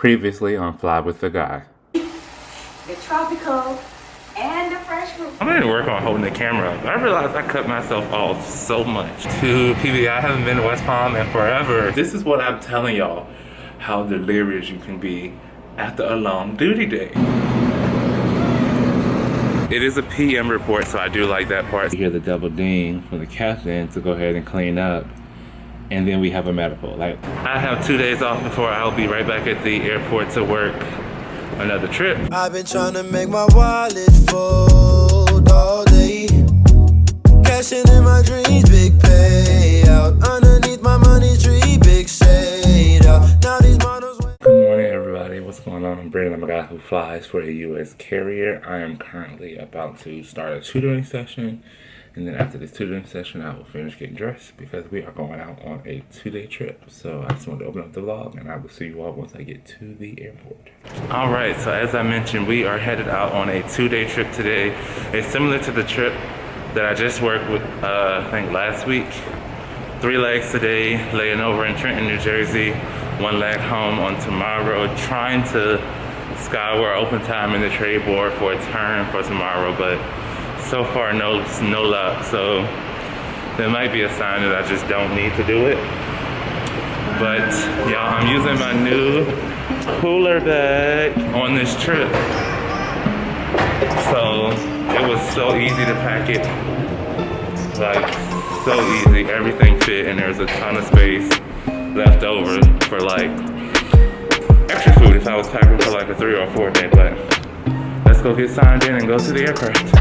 Previously on Fly with the Guy. The tropical and the fresh fruit. I'm gonna work on holding the camera up. I realized I cut myself off so much. To PBI, I haven't been to West Palm in forever. This is what I'm telling y'all, how delirious you can be after a long duty day. It is a PM report, so I do like that part. You hear the double ding from the captain to go ahead and clean up. And then we have a medical. Like, I have 2 days off before I'll be right back at the airport to work another trip. I've been trying to make my wallet fold all day. Cashing in my dreams, big payout. Underneath my money tree, big shade out. Now these models. Good morning, everybody. What's going on? I'm Brandon. I'm a guy who flies for a U.S. carrier. I am currently about to start a tutoring session. And then after this tutoring session, I will finish getting dressed because we are going out on a 2-day trip. So I just wanted to open up the vlog and I will see you all once I get to the airport. All right, so as I mentioned, we are headed out on a 2-day trip today. It's similar to the trip that I just worked with, I think last week. 3 legs today, laying over in Trenton, New Jersey. 1 leg home on tomorrow. Trying to scour open time in the trade board for a turn for tomorrow, but so far, no luck, so there might be a sign that I just don't need to do it. But y'all, I'm using my new cooler bag on this trip. So it was so easy to pack it, like so easy. Everything fit and there's a ton of space left over for like extra food if I was packing for like a 3 or 4 day. But let's go get signed in and go to the aircraft.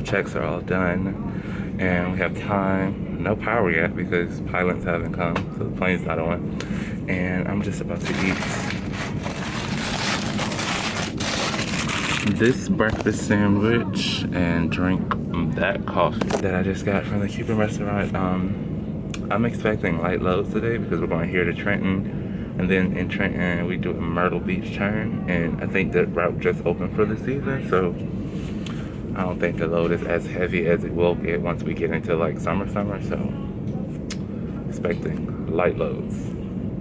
Checks are all done and we have time. No power yet because pilots haven't come, so the plane's not on. And I'm just about to eat this breakfast sandwich and drink that coffee that I just got from the Cuban restaurant. I'm expecting light loads today because we're going here to Trenton, and then in Trenton we do a Myrtle Beach turn, and I think that route just opened for the season, so I don't think the load is as heavy as it will get once we get into like summer, so expecting light loads,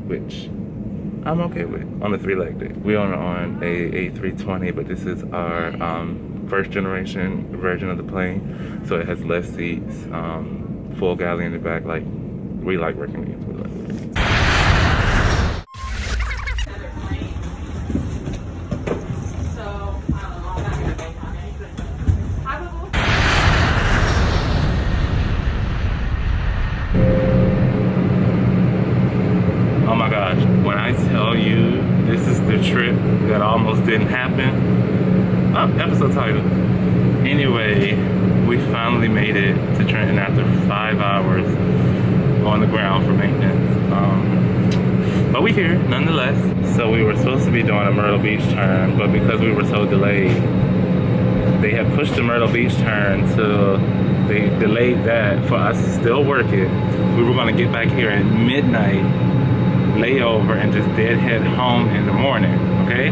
which I'm okay with on a 3-leg day. We are on a A320, but this is our first generation version of the plane, so it has less seats, full galley in the back. Like, we like working these. Oh my gosh, when I tell you this is the trip that almost didn't happen. Oh, episode title. Anyway, we finally made it to Trenton after 5 hours on the ground for maintenance. But we're here nonetheless. So we were supposed to be doing a Myrtle Beach turn, but because we were so delayed, they had pushed the Myrtle Beach turn to, they delayed that for us to still work it. We were gonna get back here at midnight, layover, and just deadhead home in the morning, okay?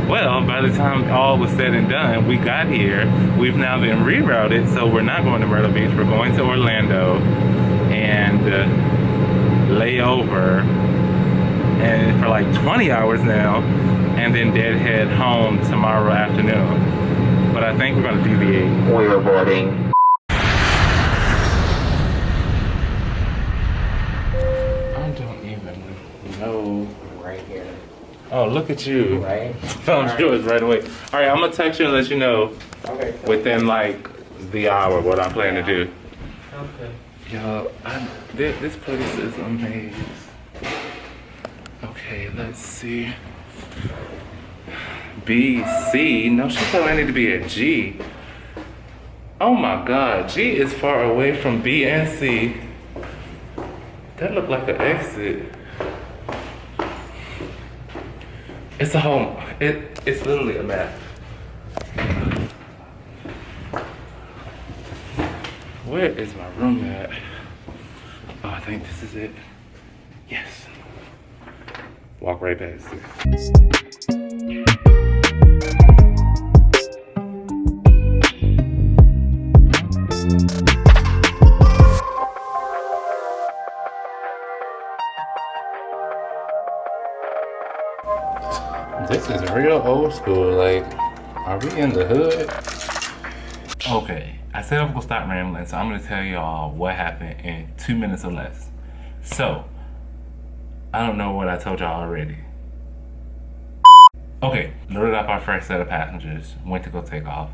Well, by the time all was said and done, we got here. We've now been rerouted, so we're not going to Myrtle Beach. We're going to Orlando and layover and for like 20 hours now, and then deadhead home tomorrow afternoon. But I think we're going to deviate. We're boarding. Right here. Oh, look at you. Right. Found yours right away. All right, I'm going to text you and let you know okay, within like the hour what I'm planning to do. Okay. Y'all, this place is amazing. Okay, let's see. B, C. No, she told me I need to be a G. Oh my God, G is far away from B and C. That looked like an exit. It's a home. It's literally a map. Where is my room at? Oh, I think this is it. Yes. Walk right past it. This is real old school. Like, are we in the hood? Okay, I said I was gonna stop rambling, so I'm gonna tell y'all what happened in 2 minutes or less. So, I don't know what I told y'all already. Okay, loaded up our first set of passengers, went to go take off,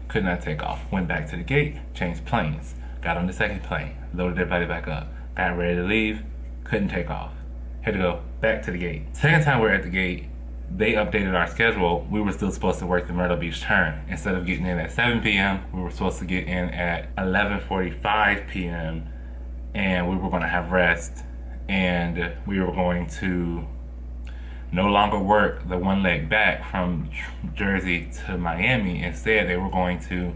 could not take off, went back to the gate, changed planes, got on the second plane, loaded everybody back up, got ready to leave, couldn't take off, had to go back to the gate. Second time we're at the gate, they updated our schedule. We were still supposed to work the Myrtle Beach turn. Instead of getting in at 7 p.m., we were supposed to get in at 11:45 p.m. and we were going to have rest, and we were going to no longer work the one leg back from Jersey to Miami. Instead, they were going to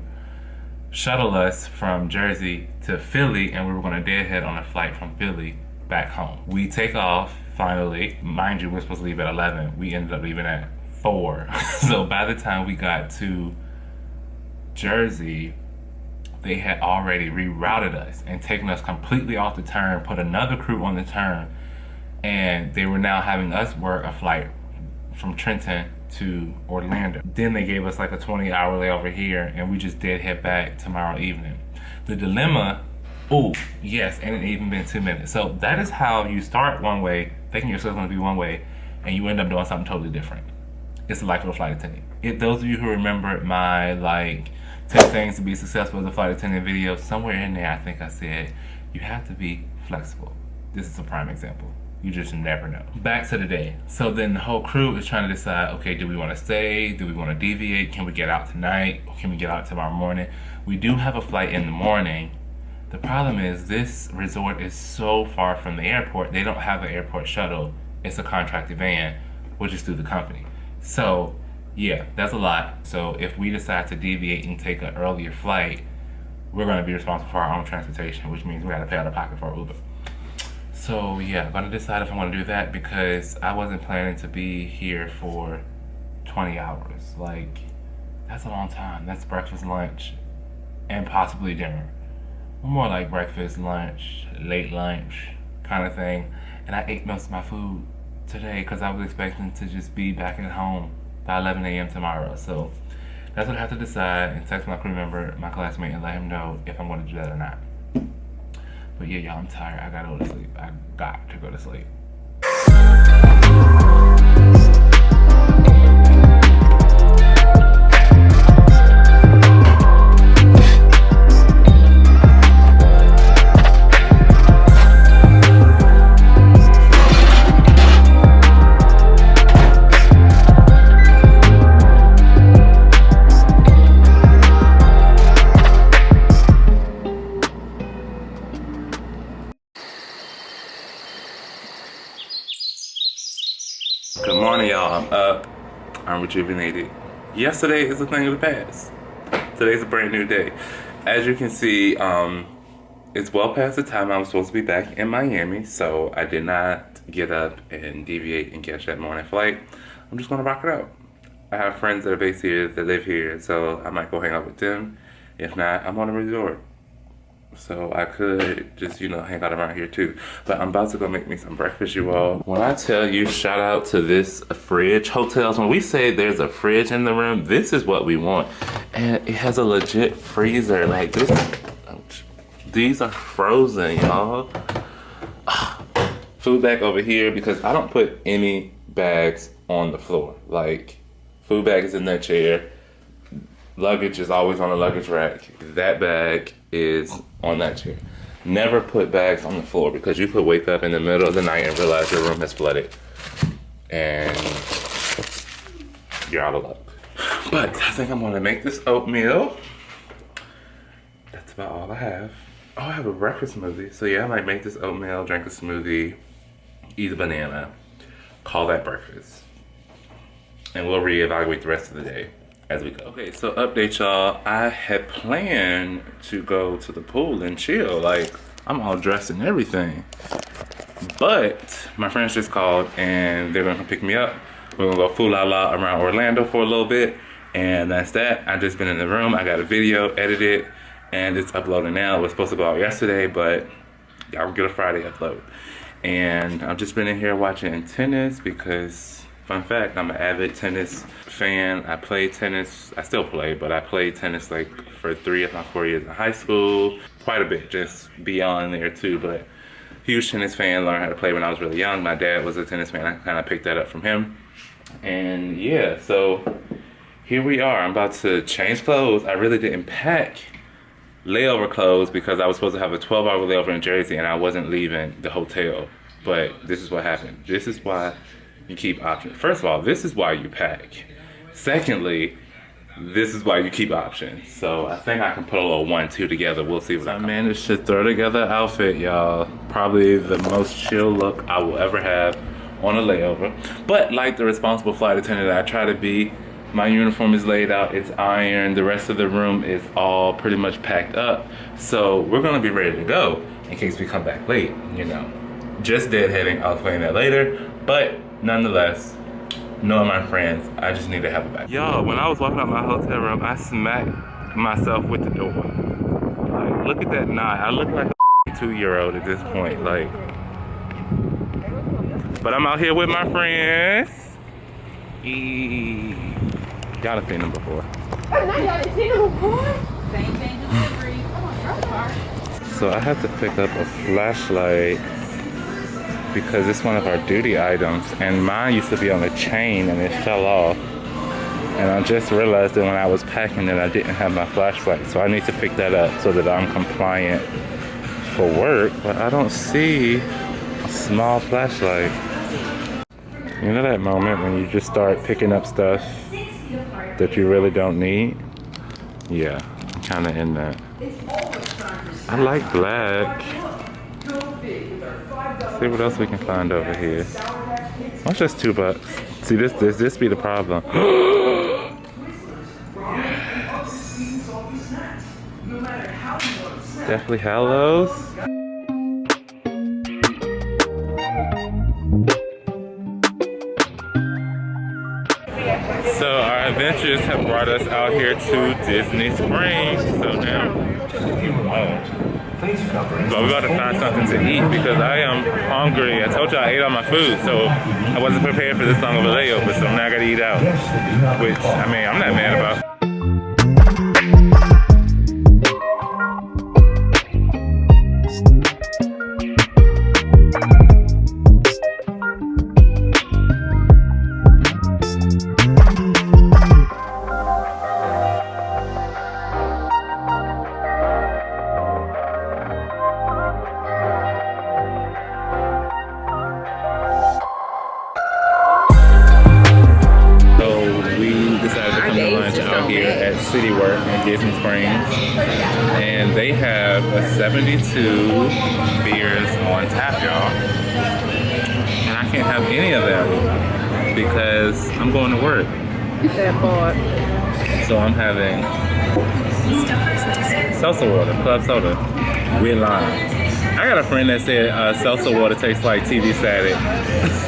shuttle us from Jersey to Philly, and we were going to deadhead on a flight from Philly back home. We take off finally. Mind you, we're supposed to leave at 11. We ended up leaving at 4. So by the time we got to Jersey, they had already rerouted us and taken us completely off the turn, put another crew on the turn, and they were now having us work a flight from Trenton to Orlando. Then they gave us like a 20-hour layover here, and we just did head back tomorrow evening. The dilemma, oh yes, and it even been 2 minutes. So that is how you start one way, thinking yourself going to be one way, and you end up doing something totally different. It's the life of a flight attendant. Those of you who remember my like 10 things to be successful as a flight attendant video, somewhere in there I think I said you have to be flexible. This is a prime example. You just never know. Back to the day. So then the whole crew is trying to decide, okay, do we want to stay? Do we want to deviate? Can we get out tonight? Or can we get out tomorrow morning? We do have a flight in the morning. The problem is this resort is so far from the airport, they don't have an airport shuttle. It's a contracted van, which is through the company. So yeah, that's a lot. So if we decide to deviate and take an earlier flight, we're gonna be responsible for our own transportation, which means we gotta pay out of pocket for Uber. So yeah, I'm gonna decide if I wanna do that, because I wasn't planning to be here for 20 hours. Like, that's a long time. That's breakfast, lunch, and possibly dinner. More like breakfast, lunch, late lunch kind of thing. And I ate most of my food today because I was expecting to just be back at home by 11 a.m. tomorrow. So that's what I have to decide, and text my crew member, my classmate, and let him know if I'm going to do that or not. But yeah, y'all, I'm tired. I gotta go to sleep. I got to go to sleep. Good morning, y'all. I'm up. I'm rejuvenated. Yesterday is a thing of the past. Today's a brand new day. As you can see, it's well past the time I was supposed to be back in Miami, so I did not get up and deviate and catch that morning flight. I'm just gonna rock it out. I have friends that are based here, that live here, so I might go hang out with them. If not, I'm on a resort. So I could just, hang out around here too. But I'm about to go make me some breakfast, you all. When I tell you, shout out to this fridge. Hotels, when we say there's a fridge in the room, this is what we want. And it has a legit freezer. Like this, these are frozen, y'all. Food bag over here, because I don't put any bags on the floor. Like, food bag is in that chair. Luggage is always on the luggage rack. That bag is on that chair. Never put bags on the floor because you could wake up in the middle of the night and realize your room has flooded. And you're out of luck. But I think I'm gonna make this oatmeal. That's about all I have. Oh, I have a breakfast smoothie. So yeah, I might make this oatmeal, drink a smoothie, eat a banana, call that breakfast. And we'll reevaluate the rest of the day as we go. Okay, so update y'all. I had planned to go to the pool and chill. Like, I'm all dressed and everything. But my friends just called and they're gonna come pick me up. We're gonna go fool-la-la around Orlando for a little bit. And that's that. I just been in the room. I got a video edited and it's uploading now. It was supposed to go out yesterday, but y'all will get a Friday upload. And I've just been in here watching tennis because, fun fact, I'm an avid tennis fan. I played tennis, I still play, but I played tennis like for 3 of my 4 years in high school. Quite a bit, just beyond there too, but huge tennis fan, learned how to play when I was really young. My dad was a tennis fan, I kind of picked that up from him. And yeah, so here we are. I'm about to change clothes. I really didn't pack layover clothes because I was supposed to have a 12-hour layover in Jersey and I wasn't leaving the hotel. But this is what happened. This is why you keep options. First of all, this is why you pack. Secondly, this is why you keep options. So I think I can put a little 1-2 together. We'll see what I managed to throw together an outfit, y'all. Probably the most chill look I will ever have on a layover. But like the responsible flight attendant I try to be, my uniform is laid out, it's ironed, the rest of the room is all pretty much packed up. So we're gonna be ready to go in case we come back late, you know. Just deadheading, I'll explain that later. But nonetheless, knowing my friends, I just need to have a back. Yo, when I was walking out my hotel room, I smacked myself with the door. Like, look at that knot. I look like a 2-year-old at this point, like. But I'm out here with my friends. Y'all have seen them before. Same thing delivery. So I have to pick up a flashlight because it's one of our duty items and mine used to be on a chain and it fell off. And I just realized that when I was packing that I didn't have my flashlight. So I need to pick that up so that I'm compliant for work. But I don't see a small flashlight. You know that moment when you just start picking up stuff that you really don't need? Yeah, I'm kind of in that. I like black. Let's see what else we can find over here. That's just $2. See, this be the problem. Yes. Definitely Hallows. So our adventures have brought us out here to Disney Springs. So now, but we're about to find something to eat because I am hungry. I told you I ate all my food, so I wasn't prepared for this long of a layover. So now I gotta eat out, which I mean I'm not mad about. Disney Springs, and they have a 72 beers on tap, y'all, and I can't have any of them because I'm going to work. That part. So I'm having seltzer water, club soda, with lime. I got a friend that said seltzer water tastes like TV static,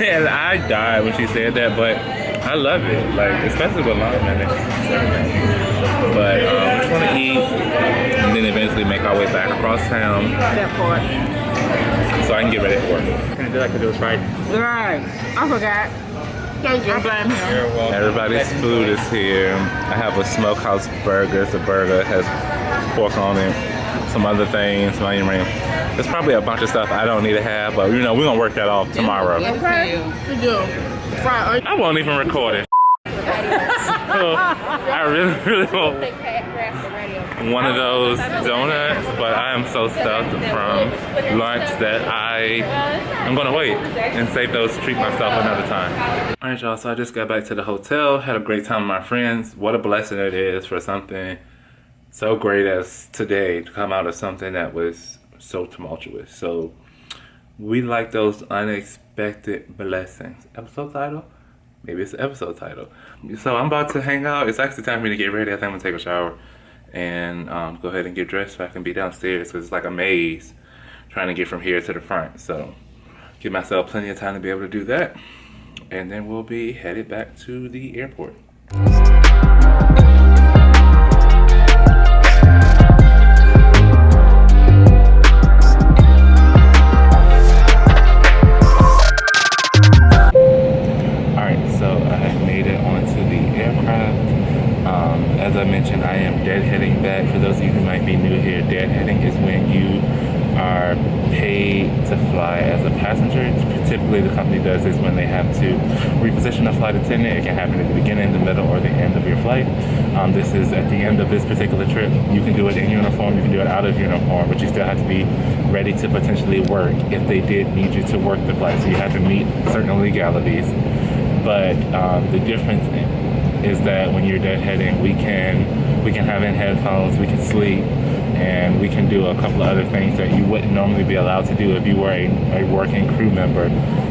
and I died when she said that, but I love it, like especially with lime in it. But we're just gonna eat and then eventually make our way back across town. That part. So I can get ready for work. Can I do like I do this right? Right. I forgot. Thank you. I'm glad I'm here. Everybody's food is here. I have a smokehouse burger. It's a burger, has pork on it, some other things, some onion ring. There's probably a bunch of stuff I don't need to have, but you know, we're gonna work that off tomorrow. Okay. We do. Right. I won't even record it. I really won't. one of those donuts, but I am so stuffed from lunch that I'm gonna wait and save those to treat myself another time. All right, y'all, so I just got back to the hotel, had a great time with my friends. What a blessing it is for something so great as today to come out of something that was so tumultuous. So we like those unexpected blessings. Episode title? Maybe it's the episode title. So I'm about to hang out. It's actually time for me to get ready. I think I'm gonna take a shower and go ahead and get dressed so I can be downstairs, because it's like a maze trying to get from here to the front. So give myself plenty of time to be able to do that, and then we'll be headed back to the airport. As I mentioned, I am deadheading back. For those of you who might be new here, deadheading is when you are paid to fly as a passenger. Typically, the company does this when they have to reposition a flight attendant. It can happen at the beginning, the middle, or the end of your flight. This is at the end of this particular trip. You can do it in uniform, you can do it out of uniform, but you still have to be ready to potentially work if they did need you to work the flight. So you have to meet certain legalities. But the difference is that when you're deadheading, we can have in headphones, we can sleep, and we can do a couple of other things that you wouldn't normally be allowed to do if you were a working crew member,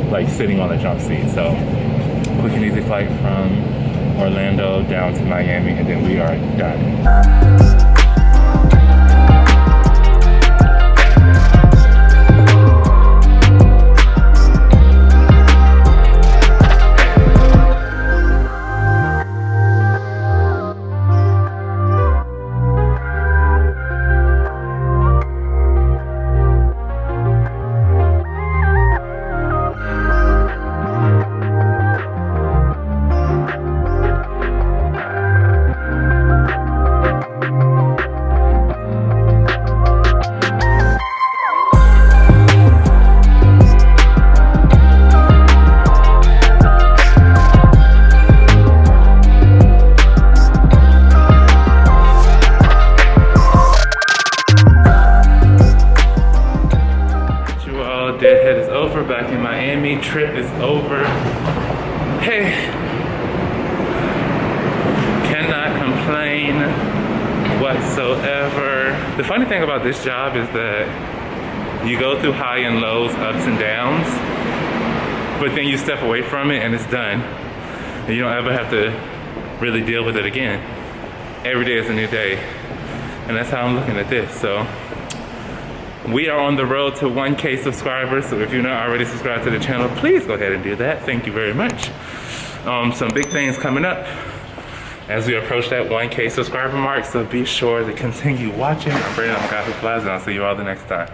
like sitting on a jump seat. So we can easily flight from Orlando down to Miami, and then we are done. Deadhead is over, back in Miami, trip is over. Hey, cannot complain whatsoever. The funny thing about this job is that you go through high and lows, ups and downs, but then you step away from it and it's done. And you don't ever have to really deal with it again. Every day is a new day. And that's how I'm looking at this. So we are on the road to 1K subscribers, so if you're not already subscribed to the channel, please go ahead and do that. Thank you very much. Some big things coming up as we approach that 1K subscriber mark, so be sure to continue watching. I'm Brandon, I'm the guy who flies, and I'll see you all the next time.